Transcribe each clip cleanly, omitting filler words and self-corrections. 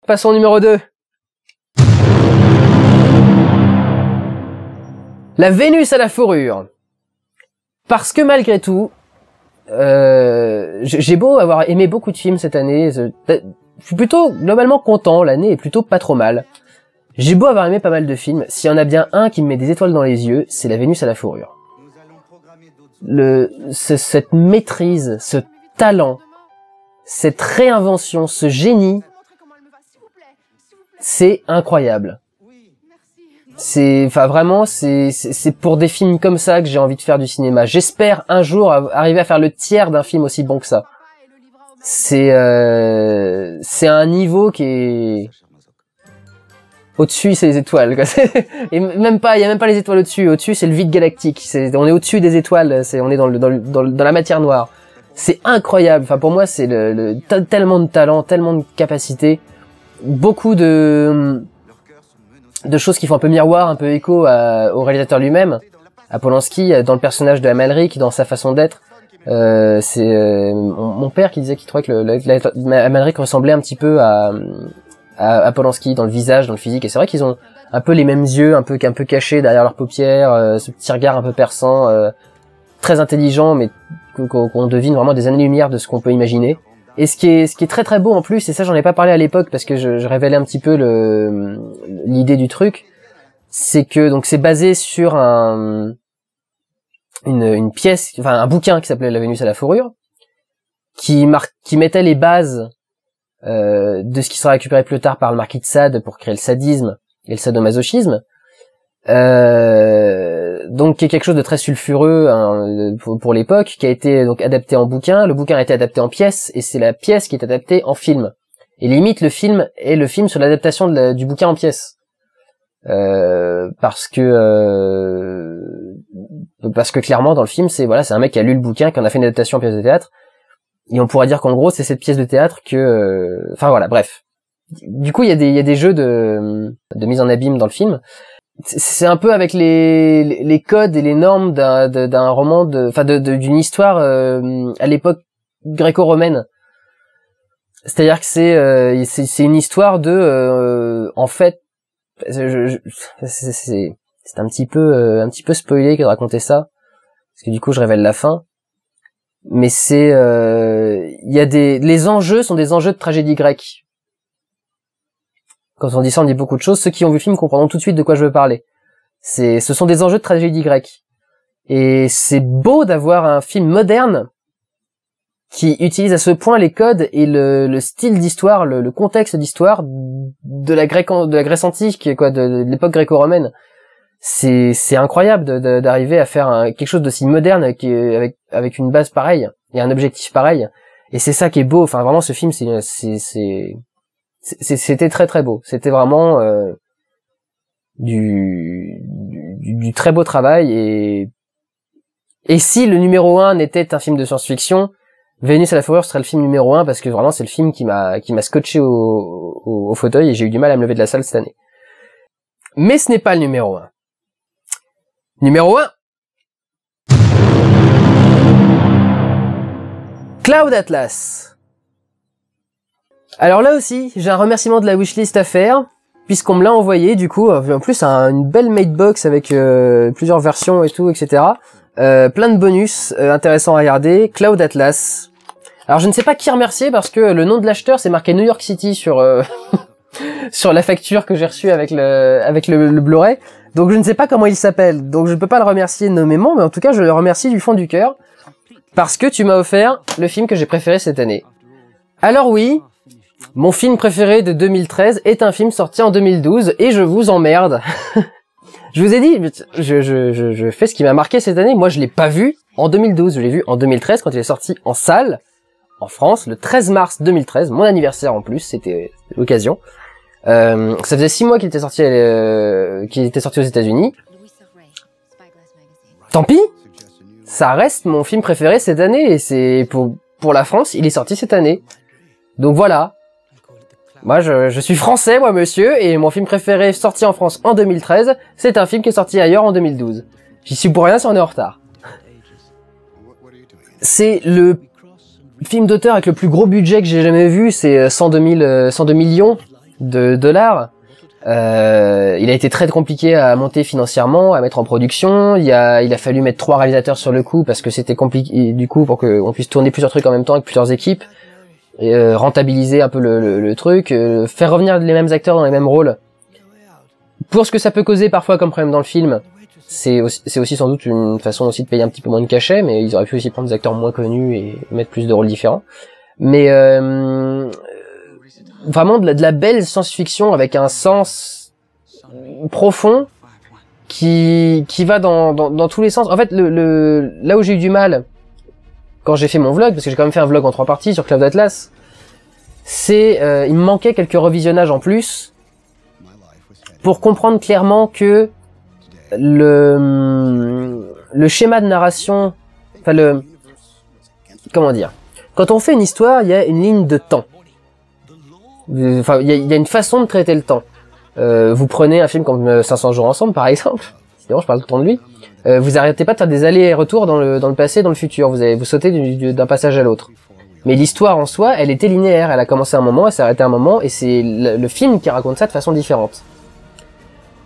passons au numéro 2. La Vénus à la fourrure. Parce que malgré tout, j'ai beau avoir aimé beaucoup de films cette année, je suis plutôt globalement content, l'année est plutôt pas trop mal. J'ai beau avoir aimé pas mal de films, s'il y en a bien un qui me met des étoiles dans les yeux, c'est La Vénus à la fourrure. Cette maîtrise, ce talent, cette réinvention, ce génie, c'est incroyable. Enfin vraiment, c'est pour des films comme ça que j'ai envie de faire du cinéma. J'espère un jour arriver à faire le tiers d'un film aussi bon que ça. C'est un niveau qui est au-dessus, c'est les étoiles, quoi. Et même pas, il y a même pas les étoiles au-dessus. Au-dessus, c'est le vide galactique. On est au-dessus des étoiles. On est dans la matière noire. C'est incroyable. Enfin, pour moi, c'est tellement de talent, tellement de capacité, beaucoup de choses qui font un peu miroir, un peu écho au réalisateur lui-même, à Polanski, dans le personnage de Amalric, dans sa façon d'être. C'est mon père qui disait qu'il trouvait que Amalric ressemblait un petit peu à Polanski dans le visage, dans le physique, et c'est vrai qu'ils ont un peu les mêmes yeux, un peu cachés derrière leurs paupières, ce petit regard un peu perçant, très intelligent, mais qu'on devine vraiment des années-lumière de ce qu'on peut imaginer. Et ce qui est très très beau en plus, et ça j'en ai pas parlé à l'époque parce que je révélais un petit peu l'idée du truc, c'est que donc c'est basé sur une pièce, enfin un bouquin qui s'appelait La Vénus à la fourrure, qui mettait les bases de ce qui sera récupéré plus tard par le marquis de Sade pour créer le sadisme et le sadomasochisme. Donc qui est quelque chose de très sulfureux pour l'époque, qui a été donc adapté en bouquin. Le bouquin a été adapté en pièce, et c'est la pièce qui est adaptée en film. Et limite le film est le film sur l'adaptation du bouquin en pièce, parce que clairement dans le film c'est un mec qui a lu le bouquin, qui en a fait une adaptation en pièce de théâtre, et on pourrait dire qu'en gros c'est cette pièce de théâtre que enfin voilà, bref. Du coup il y a des jeux de mise en abîme dans le film. C'est un peu avec les codes et les normes d'un roman d'une histoire à l'époque gréco-romaine. C'est-à-dire que c'est une histoire en fait c'est un petit peu spoilé que de raconter ça, parce que du coup je révèle la fin. Mais les enjeux sont des enjeux de tragédie grecque. Quand on dit ça, on dit beaucoup de choses. Ceux qui ont vu le film comprendront tout de suite de quoi je veux parler. Ce sont des enjeux de tragédie grecque. Et c'est beau d'avoir un film moderne qui utilise à ce point les codes et le style d'histoire, le contexte d'histoire de la Grèce antique, quoi, de l'époque gréco-romaine. C'est incroyable d'arriver à faire quelque chose d'aussi moderne avec une base pareille et un objectif pareil. Et c'est ça qui est beau. Enfin, vraiment, ce film, c'était très très beau. C'était vraiment du très beau travail, et si le numéro 1 n'était un film de science-fiction, Vénus à la fourrure serait le film numéro 1, parce que vraiment c'est le film qui m'a scotché au fauteuil, et j'ai eu du mal à me lever de la salle cette année. Mais ce n'est pas le numéro 1. Numéro 1, Cloud Atlas. Alors là aussi, j'ai un remerciement de la wishlist à faire, puisqu'on me l'a envoyé, du coup, en plus une belle matebox avec plusieurs versions et tout, etc. Plein de bonus intéressants à regarder. Cloud Atlas. Alors je ne sais pas qui remercier, parce que le nom de l'acheteur c'est marqué New York City sur sur la facture que j'ai reçue avec le Blu-ray. Donc je ne sais pas comment il s'appelle, donc je ne peux pas le remercier nommément, mais en tout cas je le remercie du fond du cœur, parce que tu m'as offert le film que j'ai préféré cette année. Alors oui, mon film préféré de 2013 est un film sorti en 2012, et je vous emmerde. Je vous ai dit, je fais ce qui m'a marqué cette année. Moi, je l'ai pas vu en 2012, je l'ai vu en 2013 quand il est sorti en salle, en France, le 13 mars 2013, mon anniversaire en plus, c'était l'occasion. Ça faisait 6 mois qu'il était sorti aux États-Unis. Tant pis, ça reste mon film préféré cette année, et c'est pour la France, il est sorti cette année. Donc voilà. Moi, je suis français, moi, monsieur, et mon film préféré sorti en France en 2013, c'est un film qui est sorti ailleurs en 2012. J'y suis pour rien si on est en retard. C'est le film d'auteur avec le plus gros budget que j'ai jamais vu, c'est 102 millions. de $. Il a été très compliqué à monter financièrement, à mettre en production. Il a fallu mettre 3 réalisateurs sur le coup parce que c'était compliqué du coup pour qu'on puisse tourner plusieurs trucs en même temps avec plusieurs équipes, et, rentabiliser un peu le truc, faire revenir les mêmes acteurs dans les mêmes rôles. Pour ce que ça peut causer parfois comme problème dans le film, c'est aussi sans doute une façon aussi de payer un petit peu moins de cachet, mais ils auraient pu aussi prendre des acteurs moins connus et mettre plus de rôles différents. Mais vraiment de la belle science-fiction avec un sens profond qui va dans tous les sens. En fait, là où j'ai eu du mal quand j'ai fait mon vlog, parce que j'ai quand même fait un vlog en 3 parties sur Cloud Atlas, c'est il me manquait quelques revisionnages en plus pour comprendre clairement que le schéma de narration, enfin comment dire, quand on fait une histoire, il y a une ligne de temps. Enfin, il y a une façon de traiter le temps. Vous prenez un film comme 500 jours ensemble, par exemple. Sinon, je parle tout le temps de lui. Vous arrêtez pas de faire des allers et retours dans le passé, dans le futur. Vous sautez d'un passage à l'autre. Mais l'histoire en soi, elle était linéaire. Elle a commencé à un moment, elle s'est arrêtée à un moment, et c'est le film qui raconte ça de façon différente.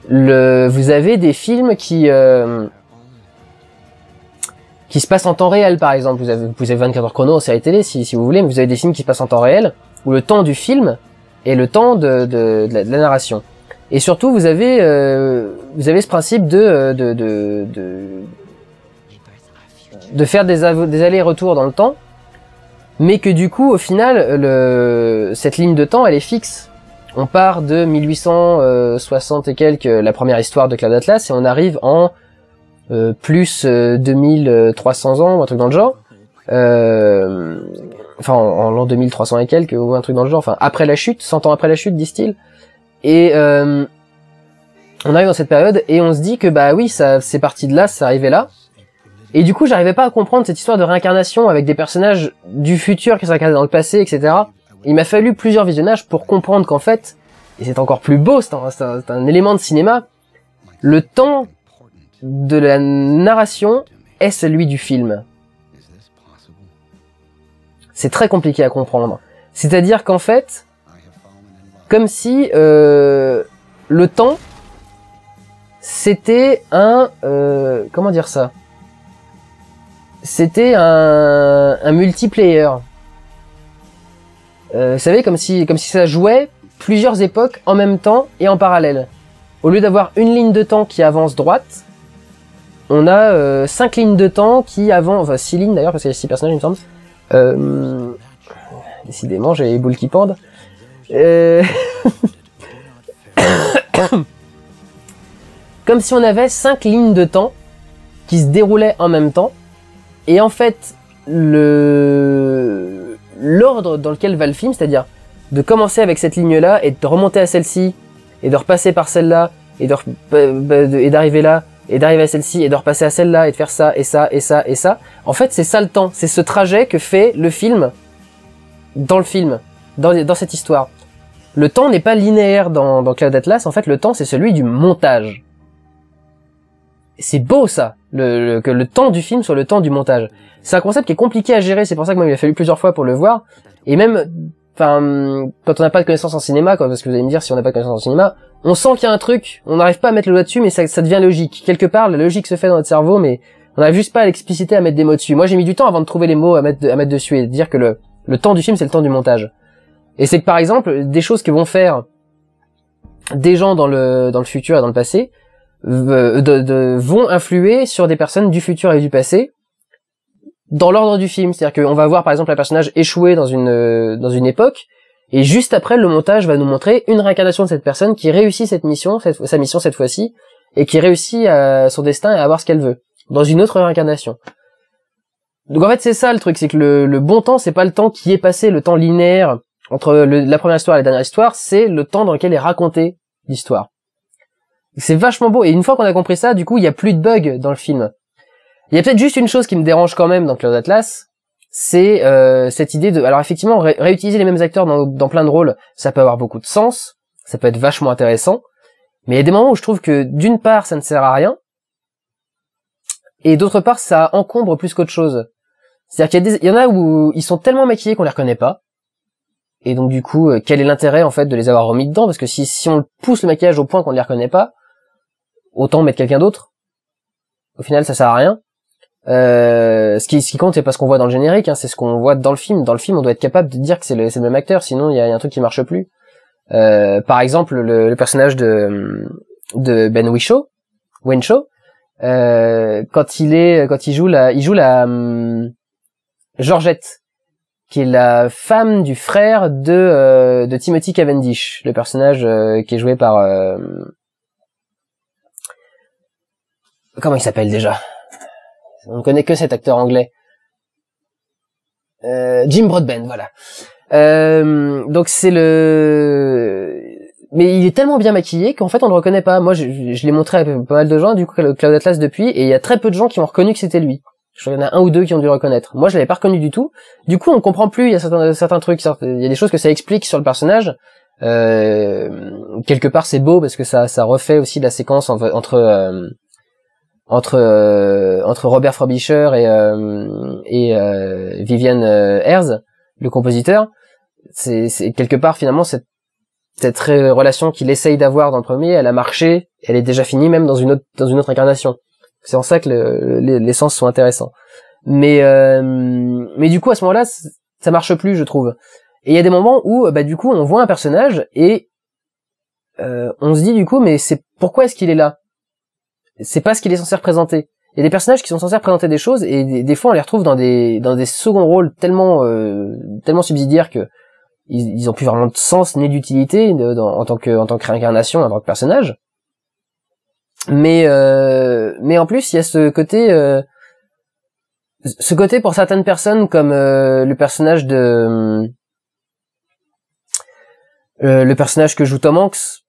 Vous avez des films qui se passent en temps réel, par exemple. Vous avez 24 heures chrono en série télé, si vous voulez, mais vous avez des films qui se passent en temps réel, où le temps du film est le temps de la narration. Et surtout, vous avez ce principe de faire des allers-retours dans le temps, mais que du coup, au final, cette ligne de temps, elle est fixe. On part de 1860 et quelques, la première histoire de Cloud Atlas, et on arrive en plus 2300 ans, ou un truc dans le genre. Enfin, en l'an 2300 et quelques, ou un truc dans le genre. Enfin, après la chute, 100 ans après la chute, disent-ils. Et on arrive dans cette période, et on se dit que bah oui, c'est parti de là, c'est arrivé là. Et du coup, j'arrivais pas à comprendre cette histoire de réincarnation avec des personnages du futur qui s'incarnaient dans le passé, etc. Il m'a fallu plusieurs visionnages pour comprendre qu'en fait, et c'est encore plus beau, c'est un élément de cinéma, le temps de la narration est celui du film. C'est très compliqué à comprendre. C'est-à-dire qu'en fait, comme si le temps, c'était comment dire ça ? C'était un multiplayer. Vous savez, comme si ça jouait plusieurs époques en même temps et en parallèle. Au lieu d'avoir une ligne de temps qui avance droite, on a 5 lignes de temps qui avancent, enfin 6 lignes d'ailleurs, parce qu'il y a 6 personnages il me semble. Décidément, j'ai les boules qui pendent. Comme si on avait 5 lignes de temps qui se déroulaient en même temps. Et en fait, l'ordre dans lequel va le film, c'est-à-dire de commencer avec cette ligne-là et de remonter à celle-ci, et de repasser par celle-là, et d'arriver là, et d'arriver à celle-ci, et de repasser à celle-là, et de faire ça, et ça, et ça, et ça. En fait, c'est ça le temps. C'est ce trajet que fait le film, dans cette histoire. Le temps n'est pas linéaire dans Cloud Atlas. En fait, le temps, c'est celui du montage. C'est beau, ça, que le temps du film soit le temps du montage. C'est un concept qui est compliqué à gérer, c'est pour ça que moi il a fallu plusieurs fois pour le voir. Et même, enfin, quand on n'a pas de connaissances en cinéma, quoi, parce que vous allez me dire si on n'a pas de connaissances en cinéma, on sent qu'il y a un truc, on n'arrive pas à mettre le doigt dessus, mais ça devient logique. Quelque part, la logique se fait dans notre cerveau, mais on n'arrive juste pas à l'expliciter, à mettre des mots dessus. Moi j'ai mis du temps avant de trouver les mots à mettre dessus et de dire que le temps du film c'est le temps du montage. Et c'est que par exemple, des choses que vont faire des gens dans le futur et dans le passé, vont influer sur des personnes du futur et du passé dans l'ordre du film. C'est-à-dire qu'on va voir par exemple un personnage échouer dans une époque, et juste après le montage va nous montrer une réincarnation de cette personne qui réussit sa mission cette fois-ci, et qui réussit son destin et à avoir ce qu'elle veut dans une autre réincarnation. Donc en fait c'est ça le truc, c'est que le bon temps c'est pas le temps qui est passé, le temps linéaire entre la première histoire et la dernière histoire, c'est le temps dans lequel est racontée l'histoire. C'est vachement beau, et une fois qu'on a compris ça, du coup, il y a plus de bugs dans le film. Il y a peut-être juste une chose qui me dérange quand même dans Cloud Atlas, c'est cette idée de... Alors effectivement, réutiliser les mêmes acteurs dans plein de rôles, ça peut avoir beaucoup de sens, ça peut être vachement intéressant, mais il y a des moments où je trouve que d'une part, ça ne sert à rien, et d'autre part, ça encombre plus qu'autre chose. C'est-à-dire qu'il y en a où ils sont tellement maquillés qu'on les reconnaît pas. Et donc du coup, quel est l'intérêt en fait de les avoir remis dedans? Parce que si on pousse le maquillage au point qu'on ne les reconnaît pas, autant mettre quelqu'un d'autre. Au final, ça sert à rien. Ce qui compte, c'est pas ce qu'on voit dans le générique, hein, c'est ce qu'on voit dans le film. Dans le film, on doit être capable de dire que c'est le même acteur, sinon il y a un truc qui marche plus. Par exemple, le personnage de Ben Whishaw, quand il joue la Georgette, qui est la femme du frère de Timothy Cavendish, le personnage qui est joué par comment il s'appelle déjà? On ne connaît que cet acteur anglais. Jim Broadbent, voilà. Donc c'est mais il est tellement bien maquillé qu'en fait on le reconnaît pas. Moi je l'ai montré à pas mal de gens, du coup Cloud Atlas depuis, et il y a très peu de gens qui ont reconnu que c'était lui. Je crois qu'il y en a un ou deux qui ont dû le reconnaître. Moi je l'avais pas reconnu du tout. Du coup on comprend plus, il y a certains trucs, il y a des choses que ça explique sur le personnage. Quelque part c'est beau parce que ça refait aussi la séquence entre Robert Frobisher et Vivian Ayres, le compositeur. C'est quelque part finalement cette relation qu'il essaye d'avoir dans le premier, elle a marché, elle est déjà finie même dans une autre incarnation. C'est en ça que les sens sont intéressants. Mais du coup à ce moment-là, ça marche plus, je trouve. Et il y a des moments où du coup on voit un personnage et on se dit du coup mais pourquoi est-ce qu'il est là? C'est pas ce qu'il est censé représenter. Il y a des personnages qui sont censés représenter des choses et des fois on les retrouve dans des seconds rôles tellement subsidiaires que ils ont plus vraiment de sens ni d'utilité en tant que réincarnation, en tant que personnage. Mais en plus il y a ce côté pour certaines personnes comme le personnage que joue Tom Hanks,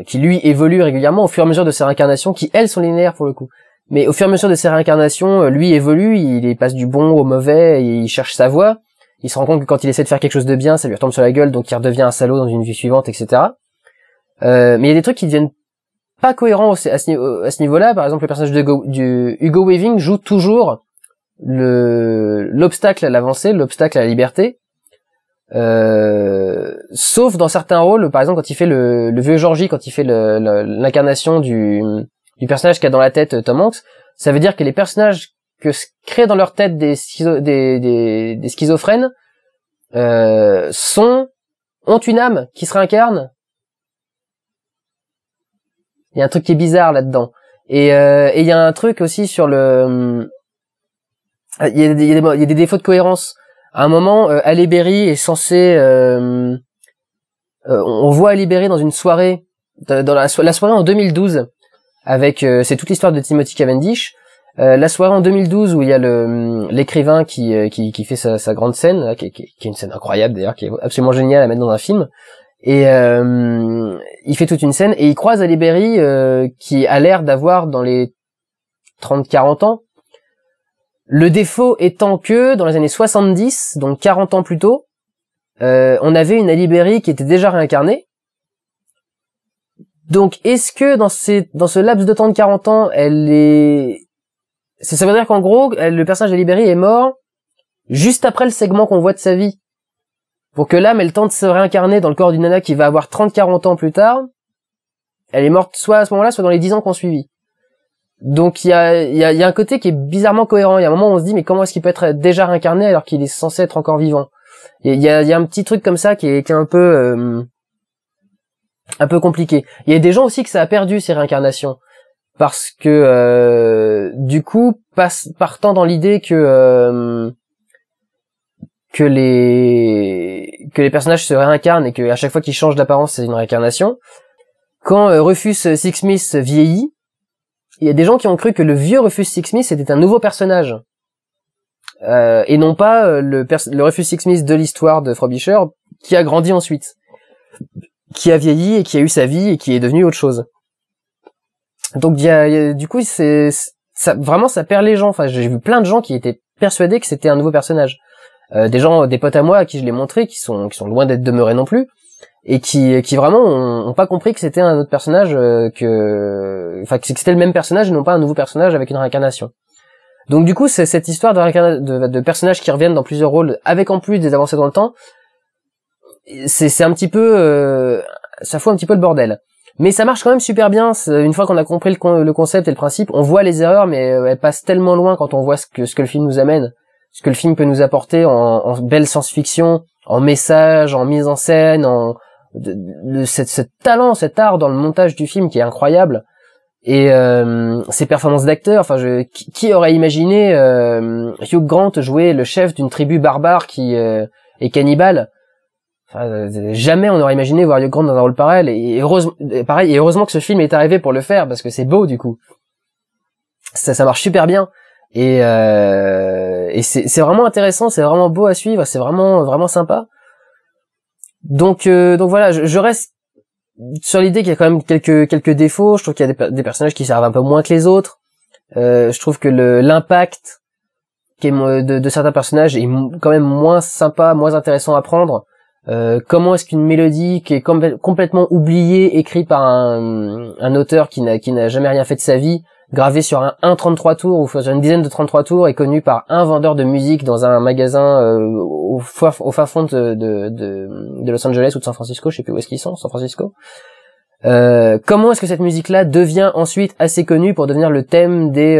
qui lui évolue régulièrement au fur et à mesure de ses réincarnations, qui elles sont linéaires pour le coup. Mais au fur et à mesure de ses réincarnations, lui évolue, il passe du bon au mauvais, il cherche sa voie, il se rend compte que quand il essaie de faire quelque chose de bien, ça lui retombe sur la gueule, donc il redevient un salaud dans une vie suivante, etc. Mais il y a des trucs qui deviennent pas cohérents à ce niveau-là. Par exemple, le personnage du Hugo Weaving joue toujours l'obstacle à l'avancée, l'obstacle à la liberté. Sauf dans certains rôles, par exemple quand il fait le vieux Georgie, quand il fait l'incarnation du personnage qu'a dans la tête Tom Hanks, ça veut dire que les personnages que se créent dans leur tête des schizophrènes ont une âme qui se réincarne. Il y a un truc qui est bizarre là-dedans. Et il y a un truc aussi sur il y a des défauts de cohérence. À un moment, Halle Berry est censée... on voit Halle Berry dans une soirée, dans la soirée en 2012, avec... c'est toute l'histoire de Timothy Cavendish. La soirée en 2012 où il y a l'écrivain qui fait sa grande scène, là, qui est une scène incroyable d'ailleurs, qui est absolument géniale à mettre dans un film. Et il fait toute une scène et il croise Halle Berry qui a l'air d'avoir dans les 30-40 ans. Le défaut étant que, dans les années 70, donc 40 ans plus tôt, on avait une Halle Berry qui était déjà réincarnée. Donc, est-ce que dans ce laps de temps de 40 ans, ça veut dire qu'en gros, le personnage d'Halle Berry est mort juste après le segment qu'on voit de sa vie. Pour que l'âme, elle tente de se réincarner dans le corps d'une nana qui va avoir 30-40 ans plus tard. Elle est morte soit à ce moment-là, soit dans les 10 ans qu'on suivit. Donc il y a un côté qui est bizarrement cohérent. Il y a un moment où on se dit mais comment est-ce qu'il peut être déjà réincarné alors qu'il est censé être encore vivant? Il y a un petit truc comme ça qui est un peu compliqué. Il y a des gens aussi que ça a perdu ces réincarnations parce que du coup partant dans l'idée que les personnages se réincarnent et que à chaque fois qu'ils changent d'apparence c'est une réincarnation. Quand Rufus Sixsmith vieillit, il y a des gens qui ont cru que le vieux Rufus Sixsmith était un nouveau personnage et non pas le Rufus Sixsmith de l'histoire de Frobisher qui a grandi ensuite, qui a vieilli et qui a eu sa vie et qui est devenu autre chose. Donc du coup ça vraiment ça perd les gens. Enfin j'ai vu plein de gens qui étaient persuadés que c'était un nouveau personnage. Des potes à moi à qui je l'ai montré qui sont loin d'être demeurés non plus. Et qui vraiment ont pas compris que c'était un autre personnage que c'était le même personnage et non pas un nouveau personnage avec une réincarnation. Donc du coup c'est cette histoire de personnages qui reviennent dans plusieurs rôles avec en plus des avancées dans le temps. c'est un petit peu, ça fout un petit peu le bordel. Mais ça marche quand même super bien. Une fois qu'on a compris le concept et le principe, on voit les erreurs, mais elles passent tellement loin quand on voit ce que le film nous amène, ce que le film peut nous apporter en belle science-fiction, en message, en mise en scène, ce talent, cet art dans le montage du film qui est incroyable. Et ses performances d'acteurs, enfin, qui aurait imaginé Hugh Grant jouer le chef d'une tribu barbare qui est cannibale? Enfin, jamais on aurait imaginé voir Hugh Grant dans un rôle pareil, et heureusement que ce film est arrivé pour le faire, parce que c'est beau du coup. Ça marche super bien, et c'est vraiment intéressant, c'est vraiment beau à suivre, c'est vraiment sympa. Donc voilà, je reste sur l'idée qu'il y a quand même quelques défauts. Je trouve qu'il y a des personnages qui servent un peu moins que les autres. Je trouve que l'impact qui est de certains personnages est quand même moins sympa, moins intéressant à prendre. Comment est-ce qu'une mélodie qui est complètement oubliée, écrite par un auteur qui n'a jamais rien fait de sa vie, gravée sur un 33 tours ou sur une dizaine de 33 tours, est connu par un vendeur de musique dans un magasin au fin fond de Los Angeles ou de San Francisco, je sais plus où est-ce qu'ils sont, San Francisco. Comment est-ce que cette musique-là devient ensuite assez connue pour devenir le thème des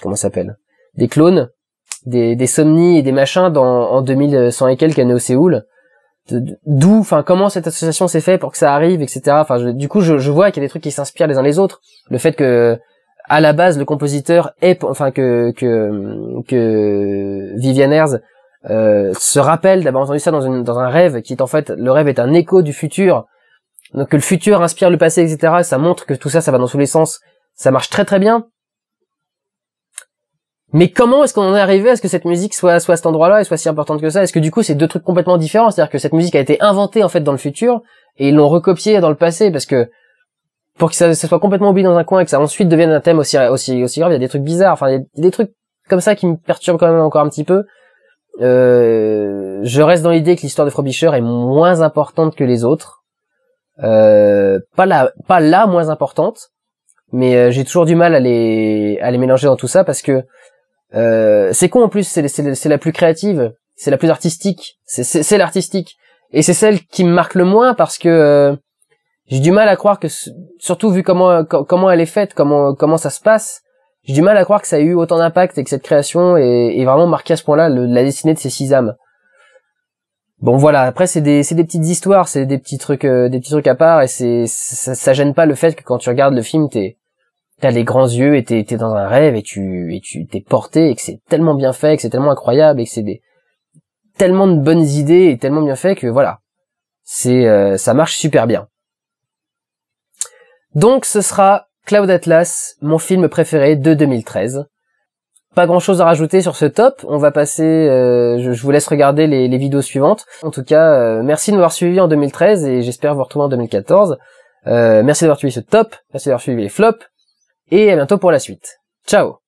comment ça s'appelle, des clones, des somnies et des machins en 2100 et quelques années au Séoul. D'où, enfin, comment cette association s'est fait pour que ça arrive, etc. Enfin, du coup, je vois qu'il y a des trucs qui s'inspirent les uns les autres. Le fait que, à la base, le compositeur que Vivian Ayres se rappelle d'avoir entendu ça dans un rêve, qui est en fait, le rêve est un écho du futur. Donc que le futur inspire le passé, etc. Ça montre que tout ça va dans tous les sens. Ça marche très très bien. Mais comment est-ce qu'on en est arrivé à ce que cette musique soit à cet endroit-là et soit si importante que ça? Est-ce que du coup c'est deux trucs complètement différents? C'est-à-dire que cette musique a été inventée en fait dans le futur et ils l'ont recopiée dans le passé, parce que pour que ça soit complètement oublié dans un coin et que ça ensuite devienne un thème aussi grave, il y a des trucs bizarres. Enfin, il y a des trucs comme ça qui me perturbent quand même encore un petit peu. Je reste dans l'idée que l'histoire de Frobisher est moins importante que les autres. Pas la moins importante, mais j'ai toujours du mal à les mélanger dans tout ça, parce que c'est con en plus, c'est la plus créative, c'est la plus artistique, c'est l'artistique, et c'est celle qui me marque le moins, parce que j'ai du mal à croire que, surtout vu comment elle est faite, comment ça se passe, j'ai du mal à croire que ça a eu autant d'impact et que cette création est vraiment marquée à ce point-là, la destinée de ces 6 âmes. Bon voilà, après c'est des petites histoires, c'est des petits trucs à part, et ça gêne pas le fait que quand tu regardes le film, t'as les grands yeux et t'es dans un rêve et tu t'es porté, et que c'est tellement bien fait, que c'est tellement incroyable, et que c'est tellement de bonnes idées et tellement bien fait que voilà. Ça marche super bien. Donc ce sera Cloud Atlas, mon film préféré de 2013. Pas grand chose à rajouter sur ce top, on va passer, je vous laisse regarder les vidéos suivantes. En tout cas, merci de m'avoir suivi en 2013 et j'espère vous retrouver en 2014. Merci d'avoir suivi ce top, merci d'avoir suivi les flops. Et à bientôt pour la suite. Ciao!